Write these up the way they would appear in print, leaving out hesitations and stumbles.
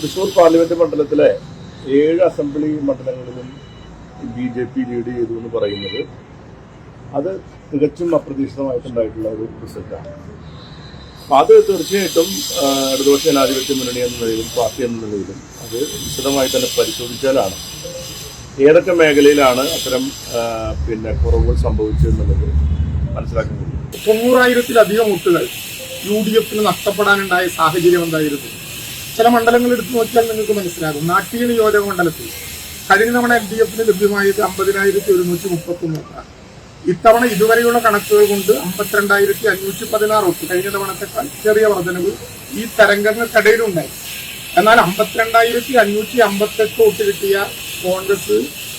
Thrissur parliament മണ്ഡലത്തിലെ 7 assembly മണ്ഡലങ്ങളിലും BJP lead ചെയ്തു എന്ന് പറയുന്നത് അത് തികച്ചും അപ്രതീക്ഷിതമായിട്ടുണ്ടായിട്ടുള്ള ഒരു റിസൾട്ടാണ്. അപ്പം അത് തീർച്ചയായിട്ടും ഇടതുപക്ഷ ജനാധിപത്യ മുന്നണി എന്ന നിലയിലും പാർട്ടി എന്ന നിലയിലും അത് വിശദമായി തന്നെ പരിശോധിച്ചാലാണ് ഏതൊക്കെ മേഖലയിലാണ് അത്തരം കുറവുകൾ സംഭവിച്ചതെന്നുള്ളത് മനസ്സിലാക്കാൻ കഴിയും. 90,000-ലധികം വോട്ടുകൾ UDF നഷ്ടപ്പെടാനുണ്ടായ സാഹചര്യം എന്തായിരുന്നു? ചില മണ്ഡലങ്ങൾ എടുത്തു നോക്കിയാൽ നിങ്ങൾക്ക് മനസ്സിലാകും. നാട്ടിക നിയോജക മണ്ഡലത്തിൽ കഴിഞ്ഞ തവണ LDF ലഭ്യമായത് 50,131 വോട്ടാണ്. ഇത്തവണ ഇതുവരെയുള്ള കണക്കുകൾ കൊണ്ട് 52,516 വോട്ട്, കഴിഞ്ഞ തവണത്തെക്കാൾ ചെറിയ വർധനവ് ഈ തരംഗങ്ങൾക്കിടയിലുണ്ടായി. എന്നാൽ 52,558 വോട്ട് കിട്ടിയ കോൺഗ്രസ്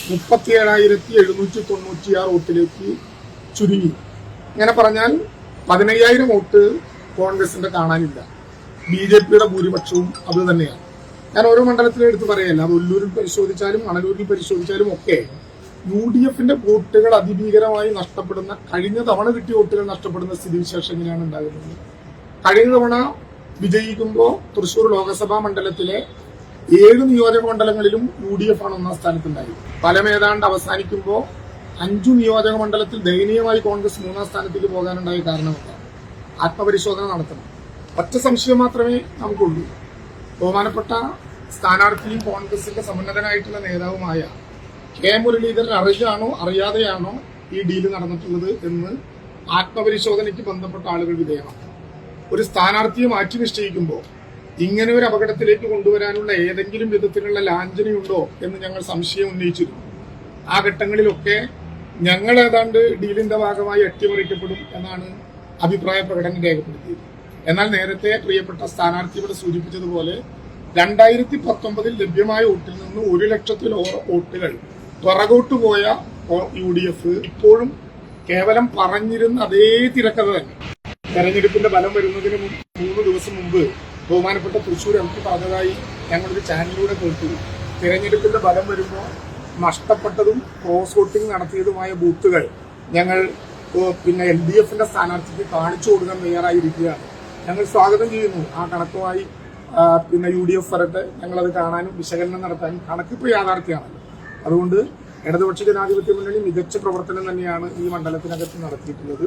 37,796 വോട്ടിലേക്ക് ചുരുങ്ങി. ഇങ്ങനെ പറഞ്ഞാൽ 15,000 വോട്ട് കോൺഗ്രസിന്റെ കാണാനില്ല. BJPയുടെ ഭൂരിപക്ഷവും അത് തന്നെയാണ്. ഞാൻ ഓരോ മണ്ഡലത്തിലും എടുത്ത് പറയല്ല, അത് ഒല്ലൂരിൽ പരിശോധിച്ചാലും മണലൂരിൽ പരിശോധിച്ചാലും ഒക്കെ UDFന്റെ വോട്ടുകൾ അതിഭീകരമായി നഷ്ടപ്പെടുന്ന, കഴിഞ്ഞ തവണ കിട്ടിയ വോട്ടുകൾ നഷ്ടപ്പെടുന്ന സ്ഥിതിവിശേഷം എങ്ങനെയാണ് ഉണ്ടാകുന്നത്? കഴിഞ്ഞ തവണ വിജയിക്കുമ്പോൾ തൃശൂർ ലോക്സഭാ മണ്ഡലത്തിലെ 7 നിയോജക മണ്ഡലങ്ങളിലും UDF ആണ് ഒന്നാം സ്ഥാനത്തുണ്ടായത്. ഫലം ഏതാണ്ട് അവസാനിക്കുമ്പോൾ 5 നിയോജക മണ്ഡലത്തിൽ ദയനീയമായി കോൺഗ്രസ് 3-ാം സ്ഥാനത്തേക്ക് പോകാനുണ്ടായ കാരണമെന്താണ്? ആത്മപരിശോധന നടത്തണം. ഒറ്റ സംശയം മാത്രമേ നമുക്കുള്ളൂ. ബഹുമാനപ്പെട്ട സ്ഥാനാർത്ഥിയും കോൺഗ്രസിന്റെ സമുന്നതനായിട്ടുള്ള നേതാവുമായ കെ മുരളീധരൻ അറിയാണോ അറിയാതെയാണോ ഈ ഡീല് നടന്നിട്ടുള്ളത് എന്ന് ആത്മപരിശോധനയ്ക്ക് ബന്ധപ്പെട്ട ആളുകൾ വിധേയമാണ്. ഒരു സ്ഥാനാർത്ഥിയെ മാറ്റി നിശ്ചയിക്കുമ്പോൾ ഇങ്ങനെ ഒരു അപകടത്തിലേക്ക് കൊണ്ടുവരാനുള്ള ഏതെങ്കിലും വിധത്തിലുള്ള ലാഞ്ചനയുണ്ടോ എന്ന് ഞങ്ങൾ സംശയം ഉന്നയിച്ചിരുന്നു. ആ ഘട്ടങ്ങളിലൊക്കെ ഞങ്ങൾ ഏതാണ്ട് ഡീലിന്റെ ഭാഗമായി അട്ടിമറിക്കപ്പെടും എന്നാണ് അഭിപ്രായ പ്രകടനം രേഖപ്പെടുത്തിയത്. എന്നാൽ നേരത്തെ പ്രിയപ്പെട്ട സ്ഥാനാർത്ഥി ഇവിടെ സൂചിപ്പിച്ചതുപോലെ 2019 ലഭ്യമായ വോട്ടിൽ നിന്ന് 1,00,000-ലേറെ വോട്ടുകൾ പുറകോട്ട് പോയ UDF ഇപ്പോഴും കേവലം പറഞ്ഞിരുന്ന അതേ തിരക്കഥ തന്നെ. തെരഞ്ഞെടുപ്പിന്റെ ഫലം വരുന്നതിന് 3 ദിവസം മുമ്പ് ബഹുമാനപ്പെട്ട തൃശ്ശൂർ MP പറഞ്ഞതായി ഞങ്ങളൊരു ചാനലിലൂടെ കേട്ടു. തിരഞ്ഞെടുപ്പിന്റെ ഫലം വരുമ്പോൾ നഷ്ടപ്പെട്ടതും ക്രോസ് വോട്ടിംഗ് നടത്തിയതുമായ ബൂത്തുകൾ ഞങ്ങൾ LDFന്റെ സ്ഥാനാർത്ഥിക്ക് കാണിച്ചു കൊടുക്കാൻ തയ്യാറായിരിക്കുകയാണ്. ഞങ്ങൾ സ്വാഗതം ചെയ്യുന്നു. ആ കണക്കുമായി UDF വരട്ടെ, ഞങ്ങളത് കാണാനും വിശകലനം നടത്താനും. കണക്കിപ്പോൾ യാഥാർത്ഥ്യമാണല്ലോ. അതുകൊണ്ട് ഇടതുപക്ഷ ജനാധിപത്യ മുന്നണി മികച്ച പ്രവർത്തനം തന്നെയാണ് ഈ മണ്ഡലത്തിനകത്ത് നടത്തിയിട്ടുള്ളത്.